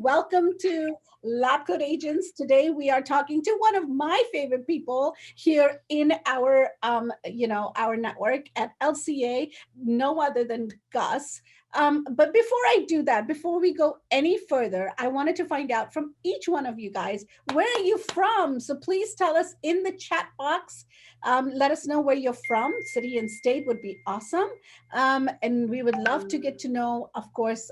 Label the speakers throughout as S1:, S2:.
S1: Welcome to LabCoatAgents. Today we are talking to one of my favorite people here in our, our network at LCA, no other than Gus. But before I do that, before we go any further, I wanted to find out from each one of you guys, where are you from? So please tell us in the chat box. Let us know where you're from. City and state would be awesome. And we would love to get to know, of course,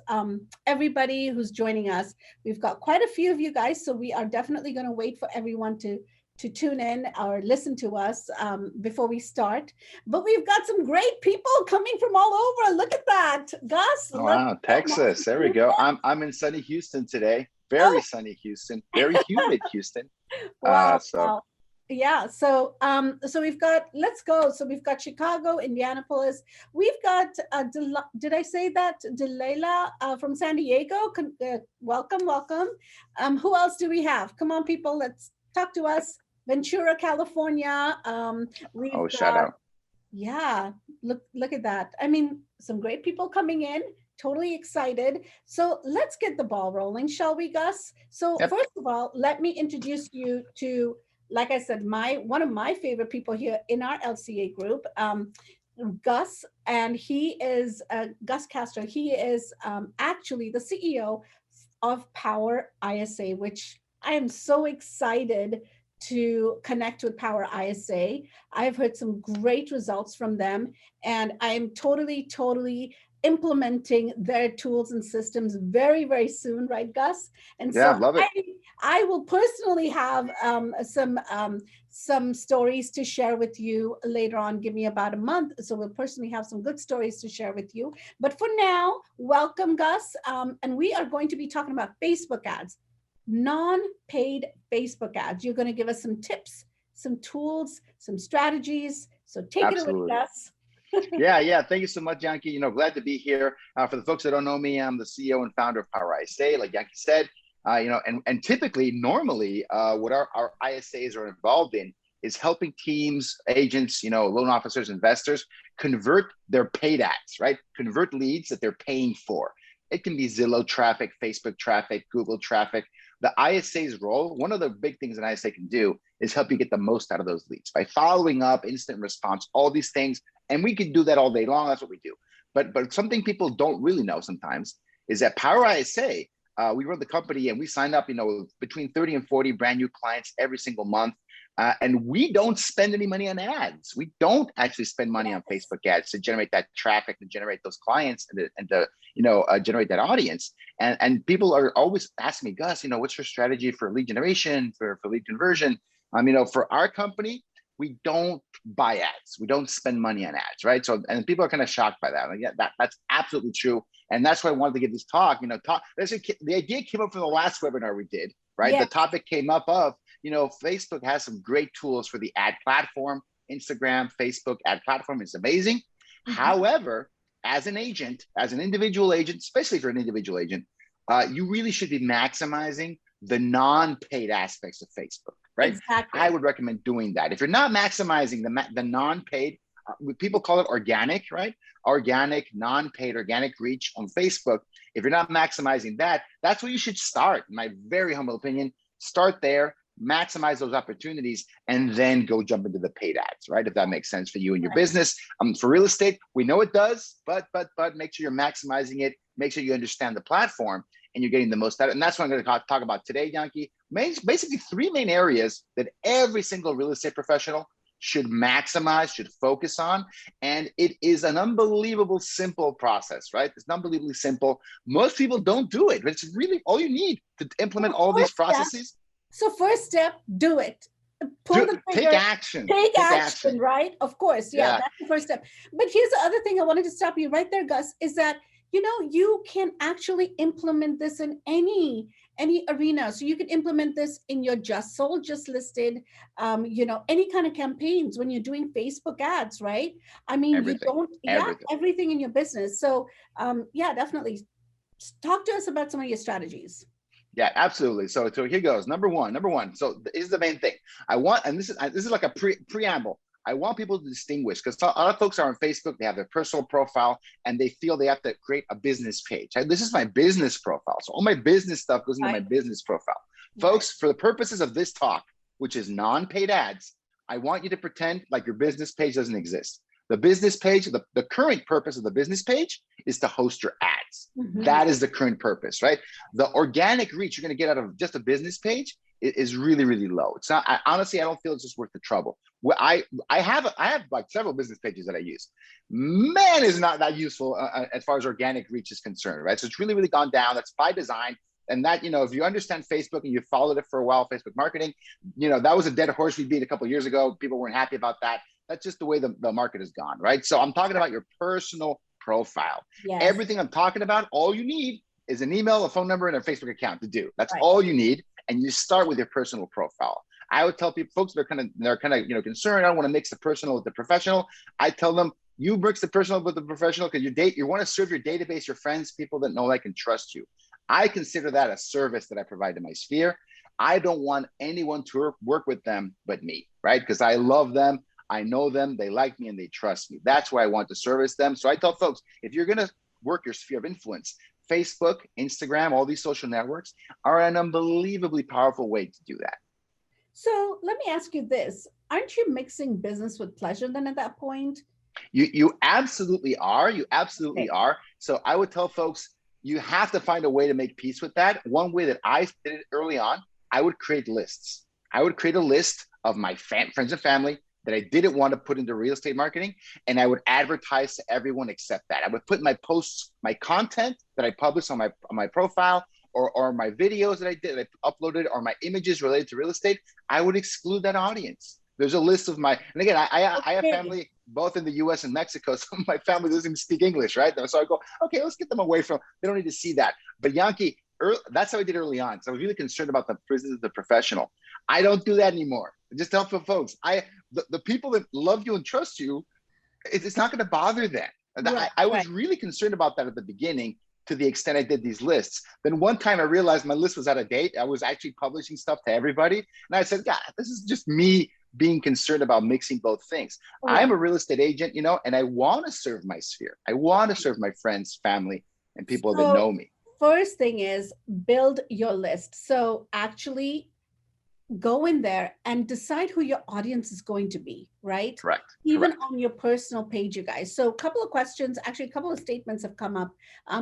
S1: everybody who's joining us. We've got quite a few of you guys, so we are definitely going to wait for everyone to tune in or listen to us before we start. But we've got some great people coming from all over. Look at that, Gus.
S2: Oh, wow, Texas. There we go. I'm in sunny Houston today. Very sunny Houston. Very humid Houston.
S1: Wow. Wow. Yeah. So we've got, let's go. So we've got Chicago, Indianapolis. We've got, did I say that? Delilah from San Diego. Welcome, welcome. Who else do we have? Come on, people. Let's talk to us. Ventura, California.
S2: Shout out.
S1: Yeah. Look at that. I mean, some great people coming in. Totally excited. So let's get the ball rolling, shall we, Gus? So First of all, let me introduce you to, like I said, one of my favorite people here in our LCA group, Gus, and he is Gus Castro. He is actually the CEO of Power ISA, which I am so excited to connect with Power ISA. I've heard some great results from them, and I am totally implementing their tools and systems very, very soon, right, Gus? And
S2: yeah, love it.
S1: I will personally have some stories to share with you later on. Give me about a month, so we'll personally have some good stories to share with you. But for now, welcome, Gus, and we are going to be talking about Facebook ads, non-paid Facebook ads. You're going to give us some tips, some tools, some strategies. So take it away, Gus.
S2: Yeah. Thank you so much, Yankee. Glad to be here. For the folks that don't know me, I'm the CEO and founder of Power ISA, like Yankee said. And typically, normally, what our ISAs are involved in is helping teams, agents, loan officers, investors convert their paid ads, right? Convert leads that they're paying for. It can be Zillow traffic, Facebook traffic, Google traffic. The ISA's role, one of the big things an ISA can do is help you get the most out of those leads by following up, instant response, all these things. And we can do that all day long. That's what we do. But something people don't really know sometimes is that Power ISA, we run the company and we sign up, between 30 and 40 brand new clients every single month. And we don't spend any money on ads. We don't actually spend money on Facebook ads to generate that traffic, to generate those clients and to generate that audience. And people are always asking me, Gus, what's your strategy for lead generation, for lead conversion? For our company, we don't buy ads. We don't spend money on ads, right? So, and people are kind of shocked by that. Yeah, that's absolutely true. And that's why I wanted to give this talk. The idea came up from the last webinar we did, right? Yeah. The topic came up of, Facebook has some great tools for the ad platform. Instagram, Facebook ad platform is amazing. Mm-hmm. However, as an agent, as an individual agent, especially for an individual agent, you really should be maximizing the non-paid aspects of Facebook, right?
S1: Exactly.
S2: I would recommend doing that. If you're not maximizing the non-paid, people call it organic, right? Organic, non-paid, organic reach on Facebook. If you're not maximizing that, that's where you should start. In my very humble opinion, start there, maximize those opportunities, and then go jump into the paid ads, right? If that makes sense for you and your business. For real estate, we know it does, but make sure you're maximizing it. Make sure you understand the platform and you're getting the most out of it. And that's what I'm going to talk about today, Yankee. Basically, three main areas that every single real estate professional should maximize, should focus on. And it is an unbelievable simple process, right? It's unbelievably simple. Most people don't do it, but it's really all you need to implement all these processes.
S1: So first step, do it.
S2: Take action.
S1: Take action, right? Of course. Yeah, that's the first step. But here's the other thing I wanted to stop you right there, Gus, is that, you can actually implement this in any arena. So you can implement this in your just sold, just listed, any kind of campaigns when you're doing Facebook ads, right? I mean, everything in your business. So definitely talk to us about some of your strategies.
S2: Yeah, absolutely. So here goes. Number one. So this is the main thing. I want, and this is like a preamble. I want people to distinguish, because a lot of folks are on Facebook, they have their personal profile, and they feel they have to create a business page. This is my business profile. So all my business stuff goes into my business profile. Folks, for the purposes of this talk, which is non-paid ads, I want you to pretend like your business page doesn't exist. The business page, the current purpose of the business page is to host your ads. That is the current purpose, right? The organic reach you're going to get out of just a business page is really, really low. It's not, honestly, I don't feel it's just worth the trouble. I have like several business pages that I use. Man, is not that useful as far as organic reach is concerned, right? So it's really, really gone down. That's by design. And that, if you understand Facebook and you followed it for a while, Facebook marketing, that was a dead horse we beat a couple of years ago. People weren't happy about that. That's just the way the market has gone, right? So I'm talking about your personal profile. Yes. Everything I'm talking about, all you need is an email, a phone number, and a Facebook account to do. That's all you need. And you start with your personal profile. I would tell people, folks that are kind of concerned, I don't want to mix the personal with the professional. I tell them, you mix the personal with the professional because you want to serve your database, your friends, people that know, like, and trust you. I consider that a service that I provide to my sphere. I don't want anyone to work with them but me, right? Because I love them. I know them, they like me, and they trust me. That's why I want to service them. So I tell folks, if you're going to work your sphere of influence, Facebook, Instagram, all these social networks are an unbelievably powerful way to do that.
S1: So let me ask you this. Aren't you mixing business with pleasure then at that point?
S2: You absolutely are. You absolutely are. So I would tell folks, you have to find a way to make peace with that. One way that I did it early on, I would create lists. I would create a list of my friends and family that I didn't want to put into real estate marketing, and I would advertise to everyone except that. I would put my posts, my content that I published on my profile, or my videos that I did, that I uploaded, or my images related to real estate. I would exclude that audience. There's a list of and again, I have family both in the US and Mexico, so my family doesn't speak English, right? So I go, okay, let's get them away from, they don't need to see that. But Yankee, that's how I did early on. So I was really concerned about the business of the professional. I don't do that anymore. Just tell folks, the people that love you and trust you, it's not going to bother them. I was really concerned about that at the beginning, to the extent I did these lists. Then one time I realized my list was out of date. I was actually publishing stuff to everybody. And I said, God, this is just me being concerned about mixing both things. I'm a real estate agent, and I want to serve my sphere. I want to serve my friends, family, and people that know me.
S1: First thing is build your list. So actually go in there and decide who your audience is going to be, right?
S2: Correct.
S1: Even on your personal page, you guys. So a couple of questions, actually a couple of statements have come up.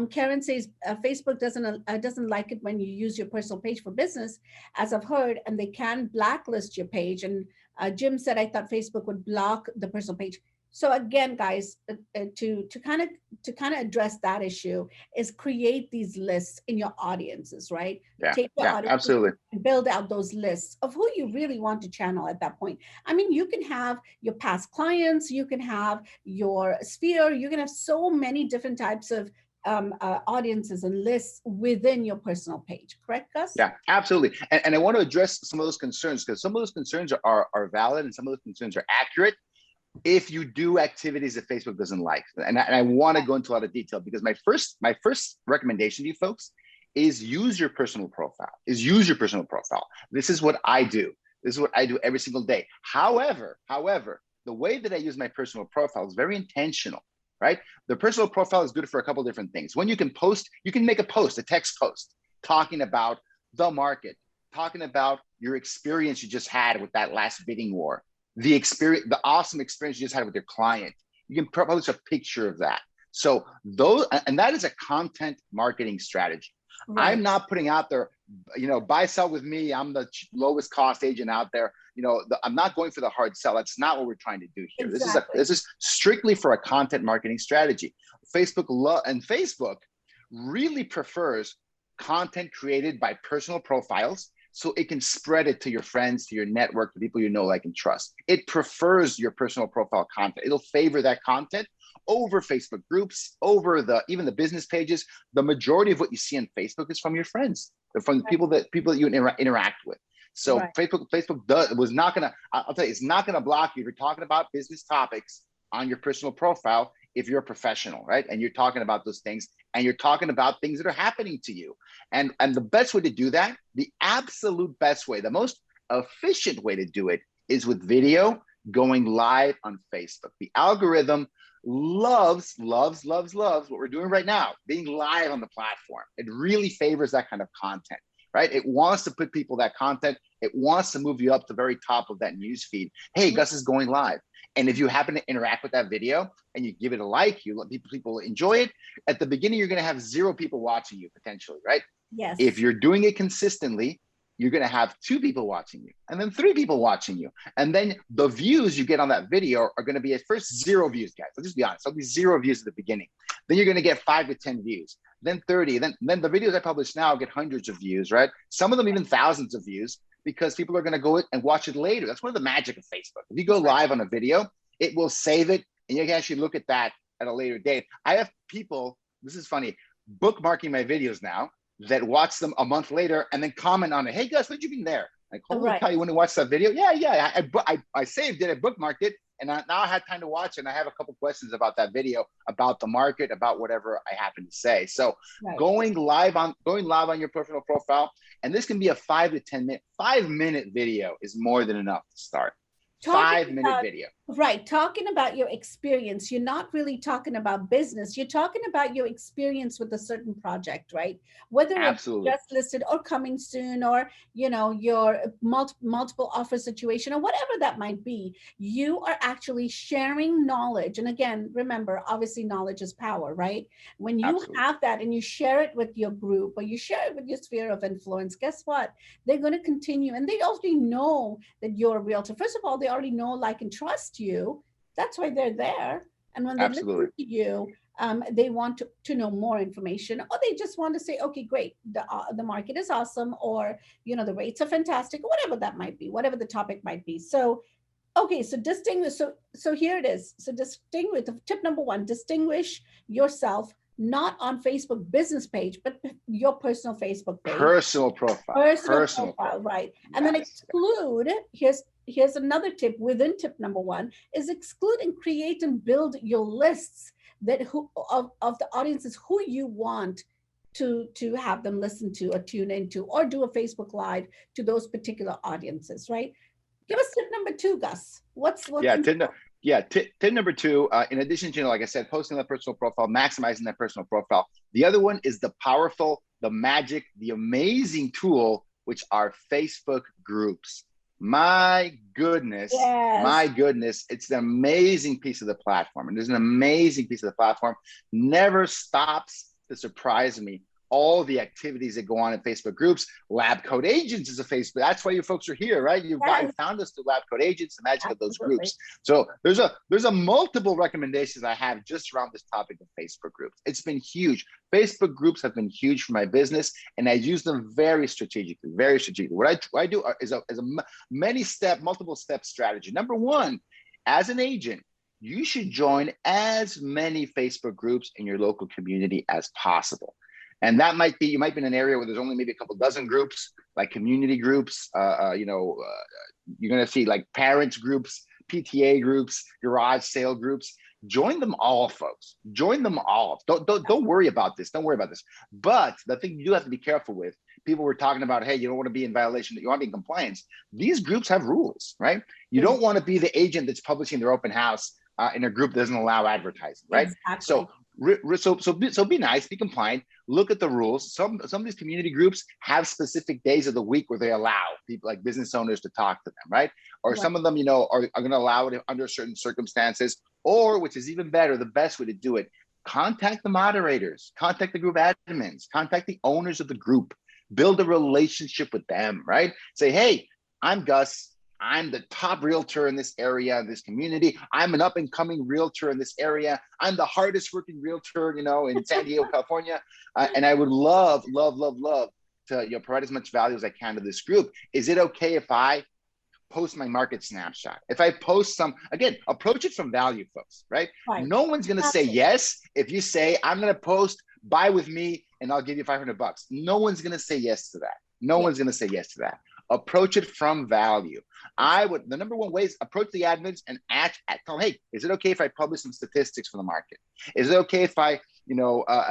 S1: Karen says Facebook doesn't like it when you use your personal page for business, as I've heard, and they can blacklist your page. And Jim said, I thought Facebook would block the personal page. So again, guys, to kind of address that issue is create these lists in your audiences, right? Take your audience,
S2: absolutely,
S1: and build out those lists of who you really want to channel at that point. I mean, you can have your past clients, you can have your sphere, you can have so many different types of audiences and lists within your personal page. Correct, Gus?
S2: Yeah, absolutely. And I want to address some of those concerns, because some of those concerns are valid and some of those concerns are accurate. If you do activities that Facebook doesn't like, and I want to go into a lot of detail, because my first recommendation to you folks is use your personal profile. This is what I do. This is what I do every single day. However, the way that I use my personal profile is very intentional, right? The personal profile is good for a couple different things. When you can make a text post, talking about the market, talking about your experience you just had with that last bidding war, the awesome experience you just had with your client. You can publish a picture of that. So that is a content marketing strategy. Right. I'm not putting out there, buy, sell with me. I'm the lowest cost agent out there. I'm not going for the hard sell. That's not what we're trying to do here. Exactly. This is strictly for a content marketing strategy. Facebook really prefers content created by personal profiles, so it can spread it to your friends, to your network, to people you know, like, and trust. It prefers your personal profile content. It'll favor that content over Facebook groups, over even the business pages. The majority of what you see on Facebook is from your friends, from the people that you interact with. So Facebook was not gonna, I'll tell you, it's not gonna block you if you're talking about business topics on your personal profile if you're a professional, right? And you're talking about those things, and you're talking about things that are happening to you. And the best way to do that, the absolute best way, the most efficient way to do it, is with video, going live on Facebook. The algorithm loves what we're doing right now, being live on the platform. It really favors that kind of content, right? It wants to put people that content. It wants to move you up to the very top of that news feed. Hey, Gus is going live. And if you happen to interact with that video and you give it a like, you let people enjoy it, at the beginning, you're going to have 0 people watching you potentially, right?
S1: Yes.
S2: If you're doing it consistently, you're going to have 2 people watching you, and then 3 people watching you. And then the views you get on that video are going to be at first 0 views, guys. Let's just be honest. There'll be 0 views at the beginning. Then you're going to get 5 to 10 views, then 30. Then the videos I publish now get hundreds of views, right? Some of them even thousands of views, because people are going to go and watch it later. That's one of the magic of Facebook. If you go live on a video, it will save it, and you can actually look at that at a later date. I have people, this is funny, bookmarking my videos now that watch them a month later and then comment on it. Hey, Gus, what did you mean there? Like, holy cow, you want to watch that video? Yeah. I saved it, I bookmarked it, and now I had time to watch it, and I have a couple questions about that video, about the market, about whatever I happen to say. So going live on your personal profile, and this can be a 5 to 10 minute, 5-minute video is more than enough to start. 5-minute video.
S1: Right. Talking about your experience. You're not really talking about business. You're talking about your experience with a certain project, right? Whether
S2: Absolutely.
S1: it's just listed or coming soon, or, your multiple offer situation, or whatever that might be, you are actually sharing knowledge. And again, remember, obviously knowledge is power, right? When you have that and you share it with your group, or you share it with your sphere of influence, guess what? They're going to continue. And they already know that you're a realtor. First of all, they already know, like, and trust you. That's why they're there. And when they listen to you, they want to know more information, or they just want to say, okay, great, the market is awesome, or the rates are fantastic, or whatever that might be, whatever the topic might be. So okay, so distinguish. So here it is. So distinguish. Tip number 1: distinguish yourself, not on Facebook business page, but your personal Facebook page.
S2: Personal profile.
S1: Personal profile, right? And then exclude. Here's another tip within tip number 1 is exclude and create and build your lists of the audiences who you want to have them listen to or tune into, or do a Facebook Live to those particular audiences, right? Give us tip number 2, Gus.
S2: Tip number 2, in addition to, like I said, posting that personal profile, maximizing that personal profile. The other one is the powerful, the magic, the amazing tool, which are Facebook groups. My goodness, it's an amazing piece of the platform. And there's an amazing piece of the platform. Never stops to surprise me. All the activities that go on in Facebook groups. LabCoatAgents is a Facebook. That's why you folks are here, right? You found us through LabCoatAgents, the magic of those groups. So there's a multiple recommendations I have just around this topic of Facebook groups. It's been huge. Facebook groups have been huge for my business, and I use them very strategically, very strategically. What I do is a multiple step strategy. Number 1, as an agent, you should join as many Facebook groups in your local community as possible. And that might be, you might be in an area where there's only maybe a couple dozen groups, like community groups. You're going to see like parents groups, PTA groups, garage sale groups. Join them all, folks. Join them all. Don't worry about this. Don't worry about this. But the thing you do have to be careful with, people were talking about, hey, you don't want to be in violation, you want to be in compliance. These groups have rules, right? You don't want to be the agent that's publishing their open house in a group that doesn't allow advertising, right?
S1: Exactly.
S2: So be nice, be compliant, look at the rules. Some of these community groups have specific days of the week where they allow people like business owners to talk to them, right? Or some of them, are going to allow it under certain circumstances, or which is even better, the best way to do it, contact the moderators, contact the group admins, contact the owners of the group, build a relationship with them, right? Say, hey, I'm Gus. I'm the top realtor in this area, in this community. I'm an up and coming realtor in this area. I'm the hardest working realtor, in San Diego, California. And I would love to provide as much value as I can to this group. Is it okay if I post my market snapshot? If I post again, approach it from value, folks, right? No one's going to say yes if you say, I'm going to post, buy with me, and I'll give you $500. No one's going to say yes to that. No one's going to say yes to that. Approach it from value. The number 1 way is approach the admins and tell them, hey, is it okay if I publish some statistics for the market? Is it okay if I,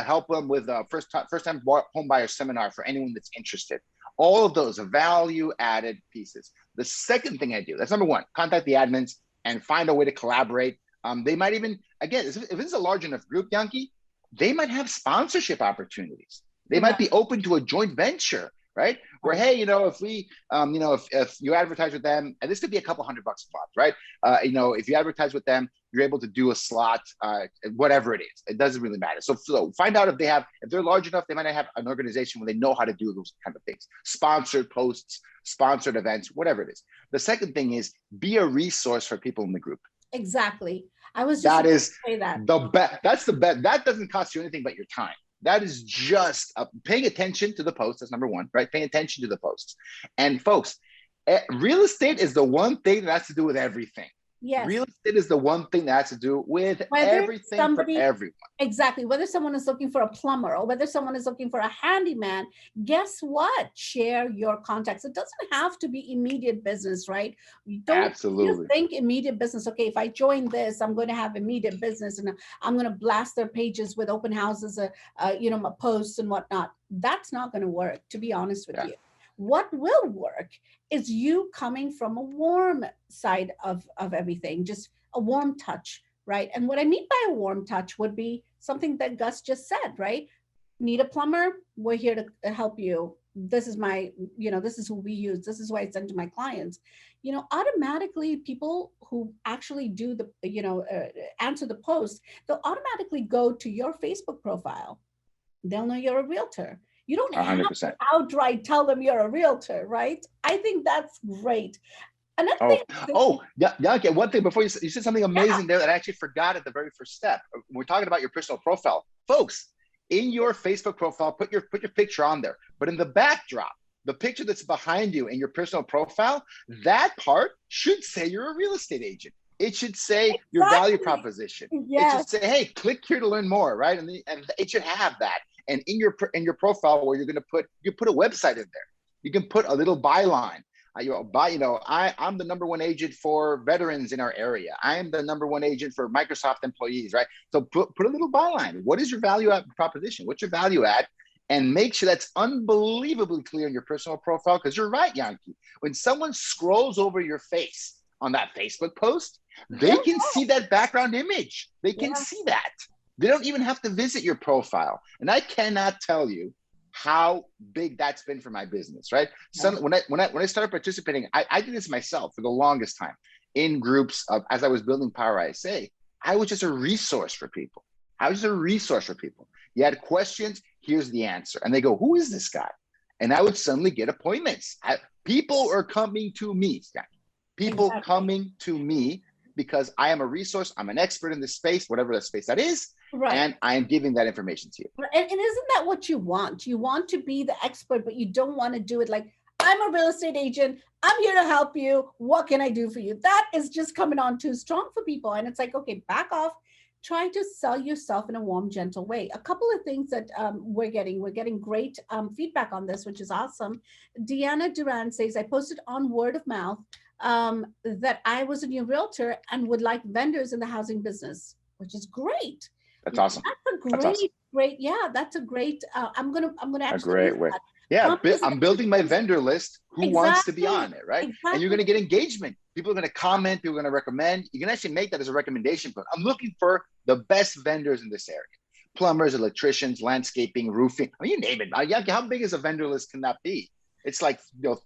S2: help them with a first-time home buyer seminar for anyone that's interested? All of those are value-added pieces. The second thing I do, that's number 1, contact the admins and find a way to collaborate. They might even, again, if it's a large enough group, Yankee, they might have sponsorship opportunities. They might be open to a joint venture, right? Where, hey, you know, if we, you know, if you advertise with them, and this could be a couple $100 a month, right? You know, if you advertise with them, you're able to do a slot, whatever it is. It doesn't really matter. So find out if they're large enough, they might have an organization where they know how to do those kind of things. Sponsored posts, sponsored events, whatever it is. The second thing is be a resource for people in the group.
S1: Exactly. I was just going to say that.
S2: The bet. That's the bet. That doesn't cost you anything but your time. That is just paying attention to the post. That's number one, right? Paying attention to the posts. And folks, real estate is the one thing that has to do with everything.
S1: Yes.
S2: Real estate is the one thing that has to do with everything for everyone.
S1: Exactly. Whether someone is looking for a plumber or whether someone is looking for a handyman, guess what? Share your contacts. It doesn't have to be immediate business, right? Absolutely. You think immediate business. Okay, if I join this, I'm going to have immediate business and I'm going to blast their pages with open houses, you know, my posts and whatnot. That's not going to work, to be honest with you. What will work is you coming from a warm side of everything, just a warm touch, right? And what I mean by a warm touch would be something that Gus just said, right? Need a plumber? We're here to help you. This is my, you know, this is who we use. This is what I send to my clients. You know, automatically people who actually do the, you know, answer the post, they'll automatically go to your Facebook profile. They'll know you're a realtor. You don't 100%. Have to outright tell them you're a realtor, right? I think that's great. Another thing.
S2: Yeah. One thing before you said something amazing there that I actually forgot at the very first step. We're talking about your personal profile, folks. In your Facebook profile, put your picture on there. But in the backdrop, the picture that's behind you in your personal profile, that part should say you're a real estate agent. It should say your value proposition. Yes. It should say, hey, click here to learn more, right? And it should have that. And in your profile, where you're going to put a website in there. You can put a little byline. I'm the #1 agent for veterans in our area. I am the #1 agent for Microsoft employees, right? So put a little byline. What is your value add proposition? What's your value add? And make sure that's unbelievably clear in your personal profile. Because you're right, Yankee. When someone scrolls over your face on that Facebook post, they can see that background image. They can see that. They don't even have to visit your profile. And I cannot tell you how big that's been for my business, right? So when I started participating, I did this myself for the longest time in groups as I was building Power ISA. I was just a resource for people. You had questions, here's the answer. And they go, who is this guy? And I would suddenly get appointments. People are coming to me, coming to me because I am a resource. I'm an expert in this space, whatever that space that is. Right. And I am giving that information to you.
S1: And isn't that what you want? You want to be the expert, but you don't want to do it like, I'm a real estate agent. I'm here to help you. What can I do for you? That is just coming on too strong for people. And it's like, okay, back off. Try to sell yourself in a warm, gentle way. A couple of things that we're getting great feedback on this, which is awesome. Deanna Duran says, I posted on word of mouth that I was a new realtor and would like vendors in the housing business, which is great.
S2: That's awesome.
S1: That's a great. I'm gonna actually.
S2: A great way. Yeah, I'm building my vendor list. Who wants to be on it, right? Exactly. And you're going to get engagement. People are going to comment. People are going to recommend. You can actually make that as a recommendation. But I'm looking for the best vendors in this area: plumbers, electricians, landscaping, roofing. I mean, you name it. How big is a vendor list can that be? It's like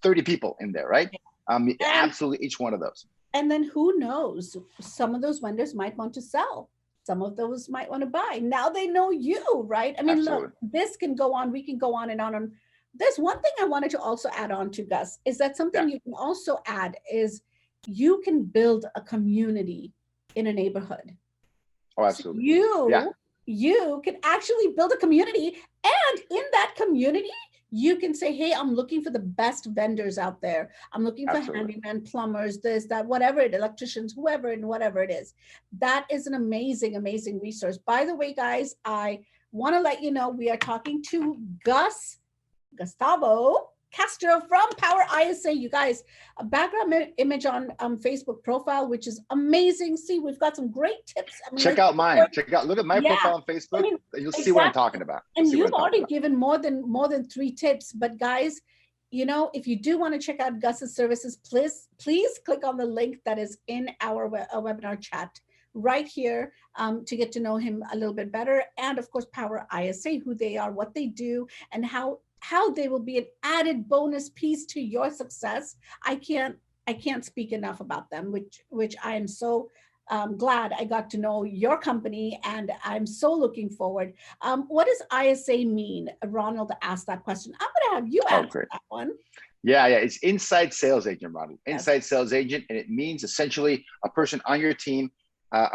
S2: 30 people in there, right? Absolutely, each one of those.
S1: And then who knows? Some of those vendors might want to sell. Some of those might want to buy. Now they know you, right? I mean, absolutely. Look, this can go on. We can go on and on. There's one thing I wanted to also add on to, Gus, is that something you can also add is you can build a community in a neighborhood.
S2: Oh, absolutely.
S1: So you can actually build a community, and in that community, you can say, hey, I'm looking for the best vendors out there. I'm looking for handyman, plumbers, this, that, whatever it, electricians, whoever and whatever it is. That is an amazing, amazing resource. By the way, guys, I want to let you know we are talking to Gustavo Castro from Power ISA. You guys, a background image on Facebook profile, which is amazing. See, we've got some great tips.
S2: Check out mine. Look at my profile on Facebook. You'll see what I'm talking about.
S1: And you've already given more than 3 tips. But guys, if you do want to check out Gus's services, please click on the link that is in our webinar chat right here, to get to know him a little bit better. And of course, Power ISA, who they are, what they do, and how they will be an added bonus piece to your success. I can't speak enough about them, which I am so glad I got to know your company, and I'm so looking forward. What does ISA mean? Ronald asked that question. I'm going to have you answer that one.
S2: Yeah, it's inside sales agent, Ronald. Inside sales agent, and it means essentially a person on your team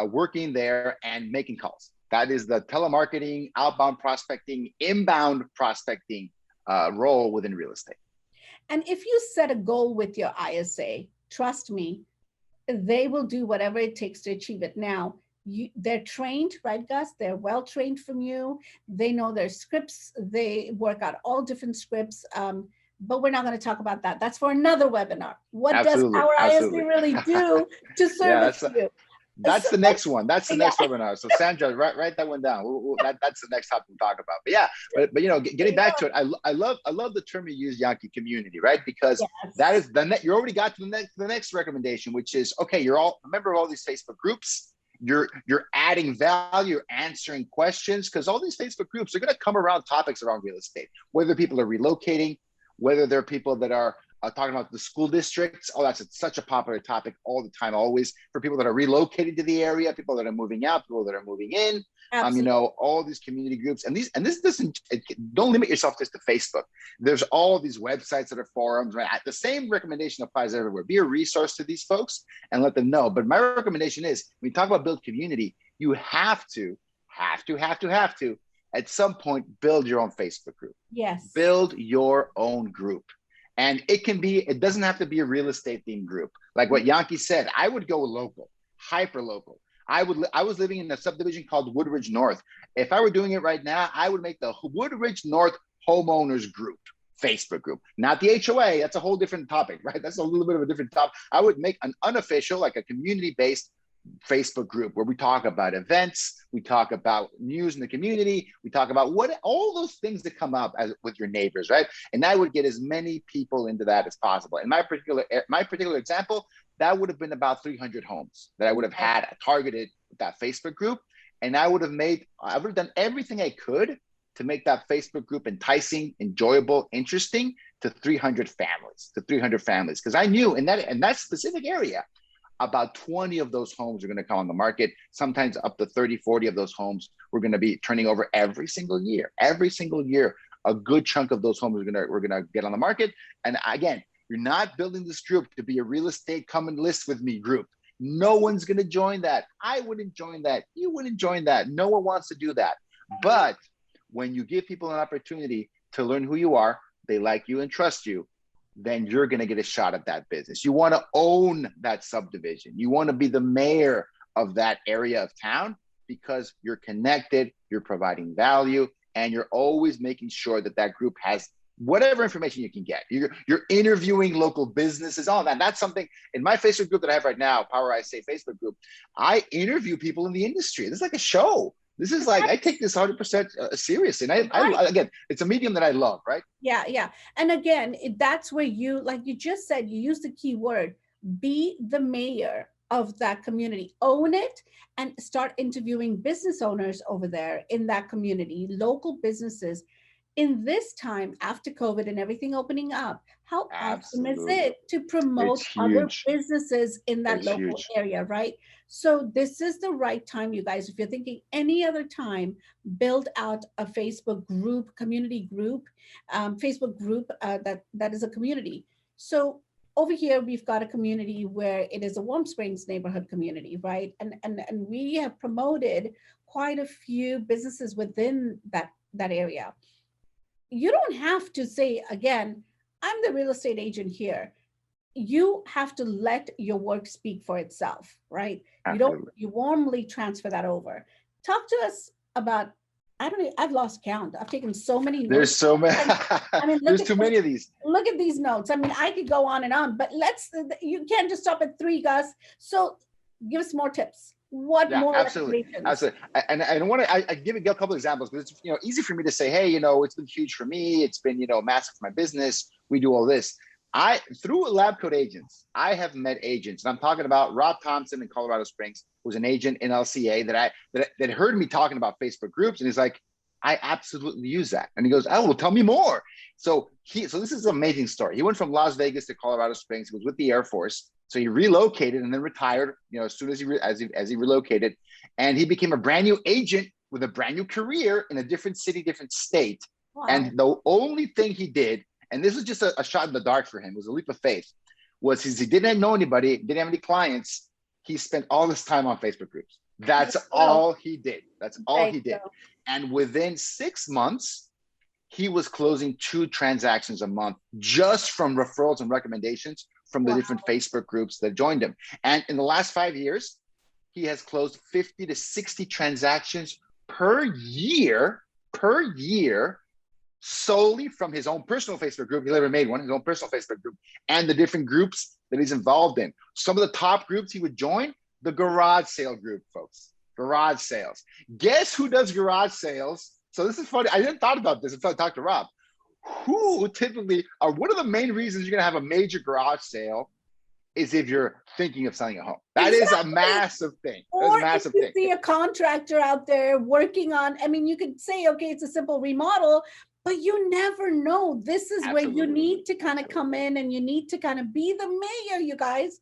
S2: working there and making calls. That is the telemarketing, outbound prospecting, inbound prospecting role within real estate.
S1: And if you set a goal with your ISA, trust me, they will do whatever it takes to achieve it. Now, they're trained, right, Gus? They're well trained from you. They know their scripts. They work out all different scripts. But we're not going to talk about that. That's for another webinar. What does our ISA really do to service you?
S2: That's the next one. That's the next webinar. So Sandra, write that one down. That's the next topic we'll talk about. But yeah, but getting back to it, I love the term you use, Yankee, community, right? Because that is you already got to the next recommendation, which is, okay, you're all a member of all these Facebook groups. You're adding value, you're answering questions, because all these Facebook groups are going to come around topics around real estate, whether people are relocating, whether they're people that are talking about the school districts. Oh, that's such a popular topic all the time, always, for people that are relocating to the area, people that are moving out, people that are moving in. All these community groups, and this doesn't, don't limit yourself just to Facebook. There's all these websites that are forums, right? The same recommendation applies everywhere. Be a resource to these folks and let them know. But my recommendation is, when you talk about build community, you have to, at some point, build your own Facebook group.
S1: Yes.
S2: Build your own group. And it doesn't have to be a real estate themed group. Like what Yankee said, I would go local, hyper local. I was living in a subdivision called Woodridge North. If I were doing it right now, I would make the Woodridge North Homeowners Group Facebook group, not the HOA. That's a whole different topic, right? That's a little bit of a different topic. I would make an unofficial, like a community-based Facebook group where we talk about events, we talk about news in the community, we talk about all those things that come up with your neighbors, right? And I would get as many people into that as possible. In my particular example, that would have been about 300 homes that I would have had targeted with that Facebook group, and I would have done everything I could to make that Facebook group enticing, enjoyable, interesting to 300 families, because I knew in that specific area, about 20 of those homes are going to come on the market. Sometimes up to 30, 40 of those homes we're going to be turning over every single year. Every single year, a good chunk of those homes we're going to get on the market. And again, you're not building this group to be a real estate come and list with me group. No one's going to join that. I wouldn't join that. You wouldn't join that. No one wants to do that. But when you give people an opportunity to learn who you are, they like you and trust you, then you're going to get a shot at that business. You want to own that subdivision. You want to be the mayor of that area of town, because you're connected, you're providing value, and you're always making sure that group has whatever information you can get. You're interviewing local businesses, all that. That's something in my Facebook group that I have right now, Power ISA Facebook group. I interview people in the industry. This is like a show. This is like, I take this 100% seriously. And I again, it's a medium that I love, right?
S1: Yeah. And again, that's where you, like you just said, you use the key word, be the mayor of that community, own it, and start interviewing business owners over there in that community, local businesses. In this time after COVID and everything opening up, how awesome is it to promote other businesses in that local area, right? So this is the right time, you guys. If you're thinking any other time, build out a Facebook group, community group, Facebook group that is a community. So over here, we've got a community where it is a Warm Springs neighborhood community, right? And we have promoted quite a few businesses within that area. You don't have to say, again, I'm the real estate agent here. You have to let your work speak for itself, right? You warmly transfer that over. Talk to us about, I don't know, I've lost count. I've taken so many notes.
S2: There's so many. There's too many of these.
S1: Look at these notes. I mean, I could go on and on, but you can't just stop at 3, Gus. So give us more tips. What more?
S2: Absolutely. And I give you a couple of examples, because it's easy for me to say, hey, it's been huge for me. It's been massive for my business. We do all this. Through LabCoatAgents, I have met agents, and I'm talking about Rob Thompson in Colorado Springs, who's an agent in LCA that heard me talking about Facebook groups, and he's like, I absolutely use that. And he goes, oh, well, tell me more. So this is an amazing story. He went from Las Vegas to Colorado Springs. He was with the Air Force. So he relocated and then retired, as soon as he relocated, and he became a brand new agent with a brand new career in a different city, different state.
S1: Wow.
S2: And the only thing he did, and this was just a shot in the dark for him, it was a leap of faith, was he didn't know anybody, didn't have any clients. He spent all this time on Facebook groups. That's all he did. That's all he did. And within 6 months, he was closing 2 transactions a month just from referrals and recommendations from the different Facebook groups that joined him. And in the last 5 years, he has closed 50 to 60 transactions per year, solely from his own personal Facebook group. He never made one, his own personal Facebook group, and the different groups that he's involved in. Some of the top groups he would join, the garage sale group, folks. Garage sales. Guess who does garage sales? So this is funny. I didn't thought about this until I talked to Rob. Who typically are one of the main reasons you're going to have a major garage sale is if you're thinking of selling a home. That is a massive thing. That's a massive thing.
S1: Or if you see a contractor out there working on, you could say, okay, it's a simple remodel, but you never know. This is where you need to kind of come in and you need to kind of be the mayor, you guys.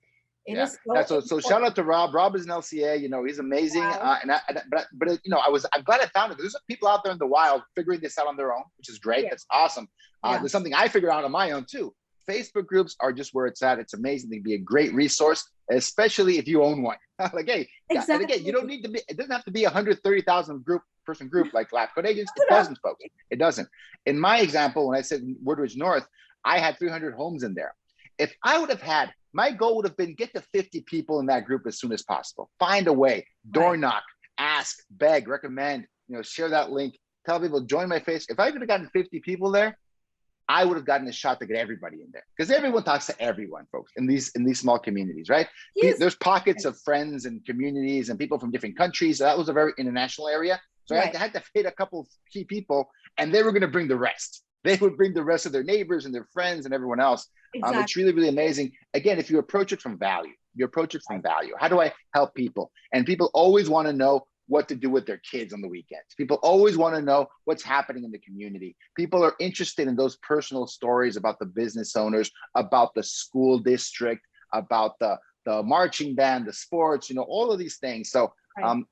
S2: So shout out to Rob. Rob is an LCA. He's amazing.
S1: Wow.
S2: I'm glad I found it. There's people out there in the wild figuring this out on their own, which is great. Yeah. That's awesome. There's something I figured out on my own too. Facebook groups are just where it's at. It's amazing. They can be a great resource, especially if you own one. Like, hey, exactly. And again, you don't need to be. It doesn't have to be 130,000 person group like LabCoatAgents. It doesn't, folks. It doesn't. In my example, when I said Woodridge North, I had 300 homes in there. If I would have had, my goal would have been get to 50 people in that group as soon as possible. Find a way, door knock, ask, beg, recommend, share that link, tell people, join my face. If I could have gotten 50 people there, I would have gotten a shot to get everybody in there, because everyone talks to everyone, folks, in these small communities, right? Yes. There's pockets of friends and communities and people from different countries. So that was a very international area. So I had to hit a couple of key people, and they were going to bring the rest. They would bring the rest of their neighbors and their friends and everyone else. Exactly. It's really, really amazing. Again, if you approach it from value, How do I help people? And people always want to know what to do with their kids on the weekends. People always want to know what's happening in the community. People are interested in those personal stories about the business owners, about the school district, about the marching band, the sports, all of these things. So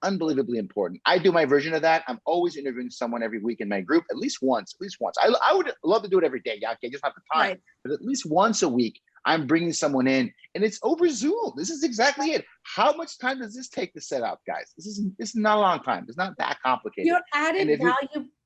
S2: unbelievably important. I do my version of that. I'm always interviewing someone every week in my group, at least once. I would love to do it every day. Yeah, I just don't have the time. Right. But at least once a week, I'm bringing someone in, and it's over Zoom. This is exactly it. How much time does this take to set up, guys? This is not a long time. It's not that complicated.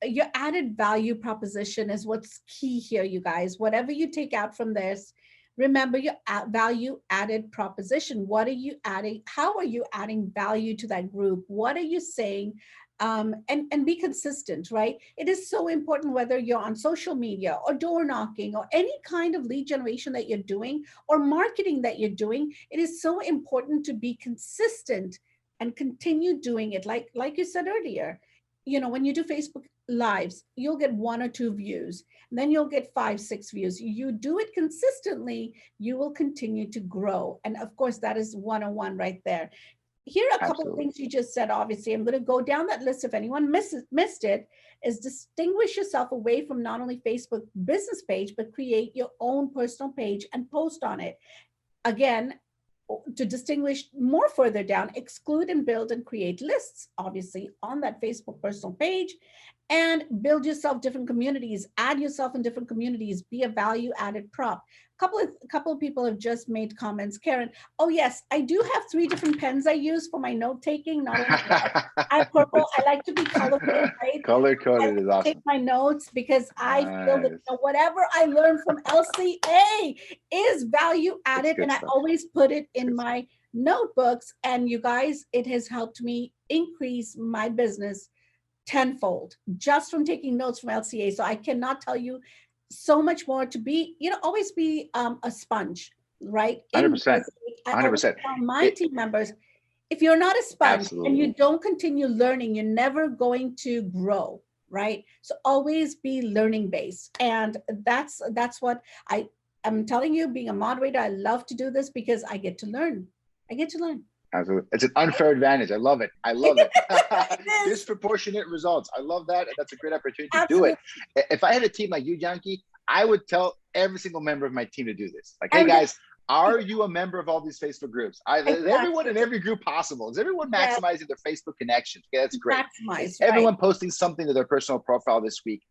S1: Your added value proposition is what's key here, you guys. Whatever you take out from this, remember your value added proposition. What are you adding? How are you adding value to that group? What are you saying? And be consistent, right? It is so important whether you're on social media or door knocking or any kind of lead generation that you're doing or marketing that you're doing. It is so important to be consistent and continue doing it. Like you said earlier, when you do Facebook Lives, you'll get 1 or 2 views, and then you'll get 5, 6 views. You do it consistently, you will continue to grow. And of course, that is 101 right there. Here are a couple of things you just said. Obviously, I'm going to go down that list. If anyone missed it, is distinguish yourself away from not only Facebook business page, but create your own personal page and post on it. Again, to distinguish more further down, exclude and build and create lists, obviously, on that Facebook personal page, and build yourself different communities, add yourself in different communities, be a value added prop. Couple of people have just made comments. Karen, oh yes, I do have 3 different pens I use for my note taking. Not only that, I have purple. I like to be colorful, right?
S2: Color coded is awesome.
S1: Take my notes because I feel that whatever I learn from LCA is value added, and I always put it in my notebooks. And you guys, it has helped me increase my business tenfold just from taking notes from LCA. So I cannot tell you so much more. To be, always be a sponge, right?
S2: 100%. 100%.
S1: My team members, if you're not a sponge and you don't continue learning, you're never going to grow. right? So always be learning based. And that's what I'm telling you, being a moderator, I love to do this because I get to learn. I get to learn.
S2: Absolutely. It's an unfair advantage. I love it. I love it.
S1: It is.
S2: Disproportionate results. I love that. That's a great opportunity to do
S1: Absolutely.
S2: it. If I had a team like you, Janki, I would tell every single member of my team to do this. Like, hey
S1: And
S2: guys, are you a member of all these Facebook groups? Is everyone
S1: exactly.
S2: in every group possible? Is everyone
S1: Yes,
S2: maximizing their Facebook connections? Okay, that's great. Is
S1: maximize, right?
S2: everyone posting something to their personal profile this week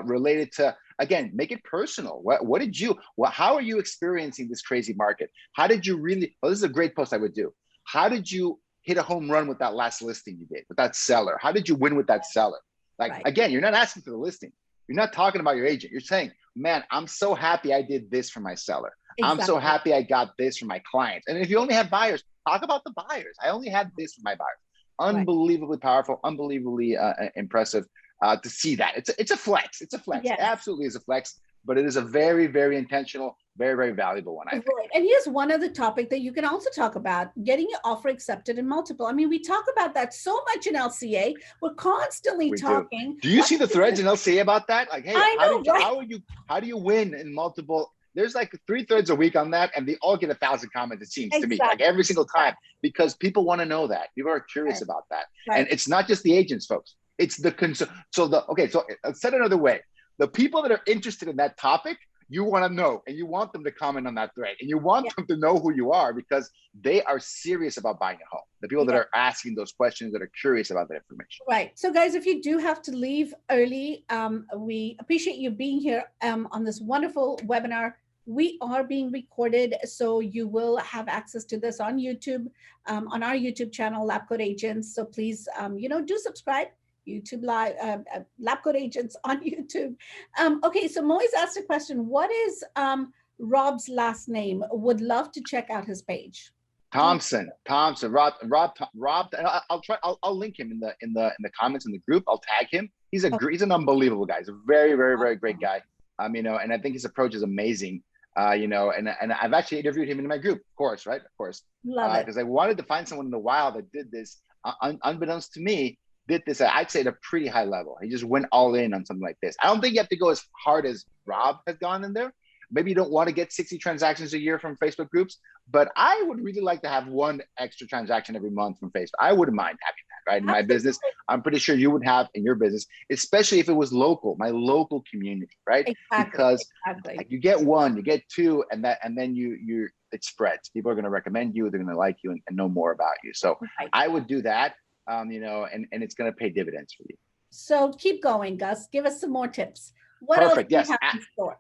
S2: related to, again, make it personal. What did you, how are you experiencing this crazy market? How did you really, this is a great post I would do. How did you hit a home run with that last listing you did, with that seller? How did you win with that seller? Like,
S1: Right.
S2: again, you're not asking for the listing. You're not talking about your agent. You're saying, man, I'm so happy I did this for my seller. I'm so
S1: Exactly.
S2: happy I got this for my clients. And if you only have buyers, talk about the buyers. I only had this for my buyers.
S1: Right.
S2: Unbelievably powerful, unbelievably impressive to see that. It's a flex. It's a flex.
S1: Yes.
S2: It absolutely is a flex, but it is a very, very intentional, very, very valuable one, I think.
S1: Right. And here's one other topic that you can also talk about: getting your offer accepted in multiple. I mean, we talk about that so much in LCA. We're constantly
S2: We
S1: talking.
S2: do. Do you see the threads in LCA about that? Like, hey,
S1: I know, right?
S2: how do you win in multiple? There's like 3 threads a week on that, and they all get 1,000 comments, it seems to me, like every single time, because people want to know that. People are curious about that.
S1: Right.
S2: And it's not just the agents, folks. It's the so said another way, the people that are interested in that topic, you want to know, and you want them to comment on that thread, and you want them to know who you are, because they are serious about buying a home. The people that are asking those questions, that are curious about that information.
S1: Right. So guys, if you do have to leave early, we appreciate you being here on this wonderful webinar. We are being recorded, so you will have access to this on YouTube, on our YouTube channel, LabCoatAgents. So please, do subscribe. YouTube Live, LabCoatAgents on YouTube. Okay, so Moise asked a question. What is Rob's last name? Would love to check out his page.
S2: Thompson, Rob. I'll link him in the comments in the group. I'll tag him. He's an unbelievable guy. He's a very, very, very great guy. And I think his approach is amazing. And I've actually interviewed him in my group, of course, right? Of course.
S1: Love it.
S2: Because I wanted to find someone in the wild that did this, unbeknownst to me, did this, I'd say, at a pretty high level. He just went all in on something like this. I don't think you have to go as hard as Rob has gone in there. Maybe you don't want to get 60 transactions a year from Facebook groups, but I would really like to have 1 extra transaction every month from Facebook. I wouldn't mind having that, right? In my business, I'm pretty sure you would have in your business, especially if it was local, my local community, right?
S1: Exactly.
S2: Because like, you get 1, you get 2, and then it spreads. People are going to recommend you, they're going to like you and know more about you. So I would do that, and it's going to pay dividends for you.
S1: So keep going, Gus. Give us some more tips. What
S2: Perfect.
S1: else do you have in store?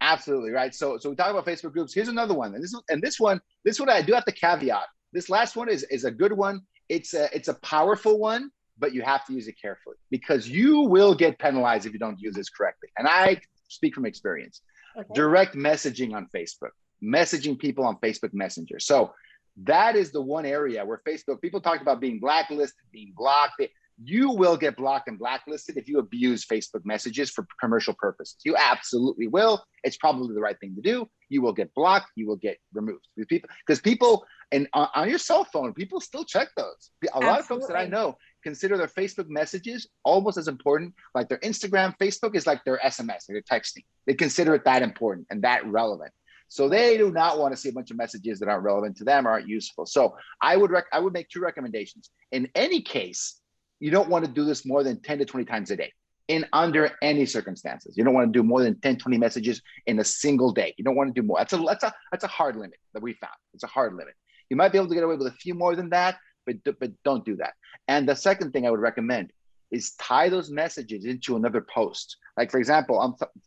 S2: Absolutely, right. So we talk about Facebook groups. Here's another one, and this one I do have to caveat. This last one is a good one. It's a powerful one, but you have to use it carefully, because you will get penalized if you don't use this correctly. And I speak from experience. Okay. Direct messaging on Facebook, messaging people on Facebook Messenger. So that is the one area where Facebook, people talk about being blacklisted, being blocked. You will get blocked and blacklisted if you abuse Facebook messages for commercial purposes. You absolutely will. It's probably the right thing to do. You will get blocked. You will get removed. Because people, and on your cell phone, people still check those. A lot of folks that I know consider their Facebook messages almost as important. Like their Instagram, Facebook is like their SMS, like their texting. They consider it that important and that relevant. So they do not want to see a bunch of messages that aren't relevant to them or aren't useful. So I would make 2 recommendations. In any case, you don't want to do this more than 10 to 20 times a day in under any circumstances. You don't want to do more than 10, 20 messages in a single day. You don't want to do more. That's a hard limit that we found. It's a hard limit. You might be able to get away with a few more than that, but don't do that. And the second thing I would recommend is tie those messages into another post. Like, for example,